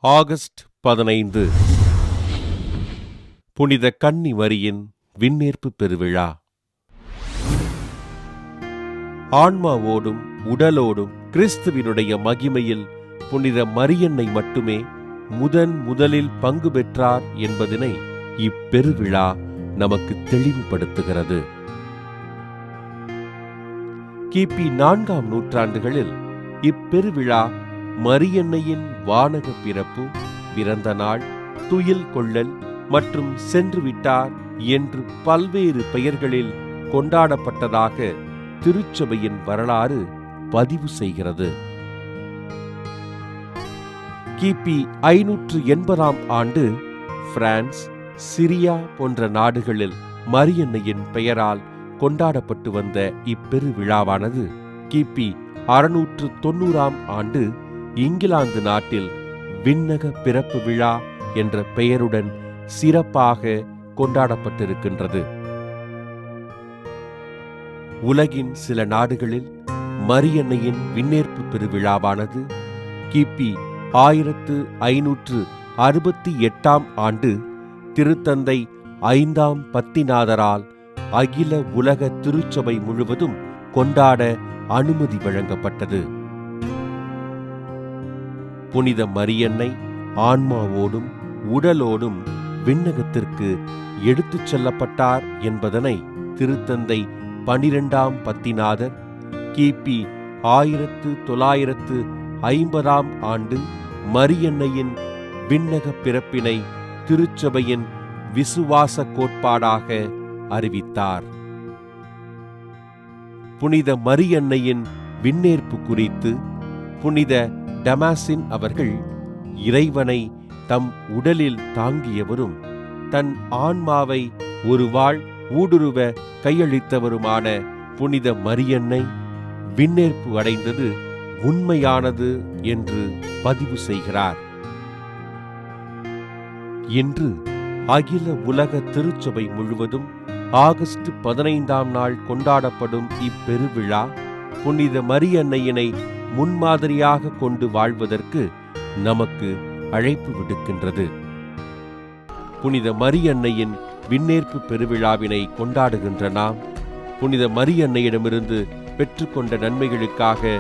August 15 புனித கன்னி மரியின் விண்ணேற்பு பெருவிழா. ஆன்மாவோடும் உடலோடும் கிறிஸ்துவினுடைய மகிமையில் புனித மரியன்னை மட்டுமே முதலில் பங்கு பெற்றார் என்பதனை இப்பெருவிழா நமக்கு தெளிவுபடுத்துகிறது. கிபி 4ஆம் நூற்றாண்டுகளில் இப்பெருவிழா மரியன்னையின் வானக பிறப்பு, பிறந்த நாள், துயில் கொள்ளல் மற்றும் சென்று விட்டார் என்று பல்வேறு பெயர்களில் கொண்டாடப்பட்டதாக திருச்சபையின் வரலாறு பதிவு செய்கிறது. கிபி 580ஆம் ஆண்டு பிரான்ஸ், சிரியா போன்ற நாடுகளில் மரியன்னையின் பெயரால் கொண்டாடப்பட்டு வந்த இப்பெருவிழாவானது கிபி 690ஆம் ஆண்டு இங்கிலாந்து நாட்டில் விண்ணக பிறப்பு விழா என்ற பெயருடன் சிறப்பாக கொண்டாடப்பட்டிருக்கின்றது. உலகின் சில நாடுகளில் மரியன்னையின் விண்ணேற்பு பெருவிழாவானது கிபி 1568ஆம் ஆண்டு திருத்தந்தை 5ஆம் பத்திநாதரால் அகில உலக திருச்சபை முழுவதும் கொண்டாட அனுமதி வழங்கப்பட்டது. புனித மரியன்னை ஆன்மாவோடும் உடலோடும் விண்ணகத்திற்கு எடுத்துச் செல்லப்பட்டார் என்பதனை திருத்தந்தை 12ஆம் பத்திநாதர் கிபி 1950ஆம் ஆண்டு மரியன்னையின் விண்ணக பிறப்பினை திருச்சபையின் விசுவாச கோட்பாடாக அறிவித்தார். புனித மரியன்னையின் விண்ணேற்பு குறித்து புனித டமாசின் அவர்கள், இறைவனை தம் உடலில் தாங்கியவரும் தன் ஆன்மாவை ஒரு வாழ் ஊடுருவ கையளித்தவருமான புனித மரியன்னை விண்ணேற்பு அடைந்தது உண்மையானது என்று பதிவு செய்கிறார். இன்று அகில உலக திருச்சபை முழுவதும் ஆகஸ்ட் 15ஆம் நாள் கொண்டாடப்படும் இப்பெருவிழா புனித மரியன்னையினை முன்மாதிரியாக கொண்டு வாழ்வதற்கு நமக்கு அழைப்பு விடுக்கின்றது. புனித மரியன்னையின் விண்ணேற்பு பெருவிழாவினை கொண்டாடுகின்ற நாம் புனித மரியன்னையிடமிருந்து பெற்றுக்கொண்ட நன்மைகளுக்காக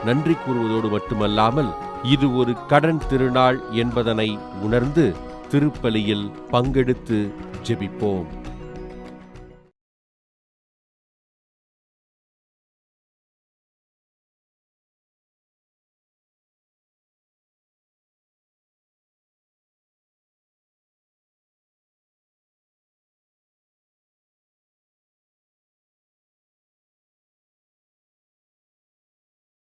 நன்றி கூறுவதோடு மட்டுமல்லாமல் இது ஒரு கடன் திருநாள் என்பதனை உணர்ந்து திருப்பலியில் பங்கெடுத்து ஜெபிப்போம்.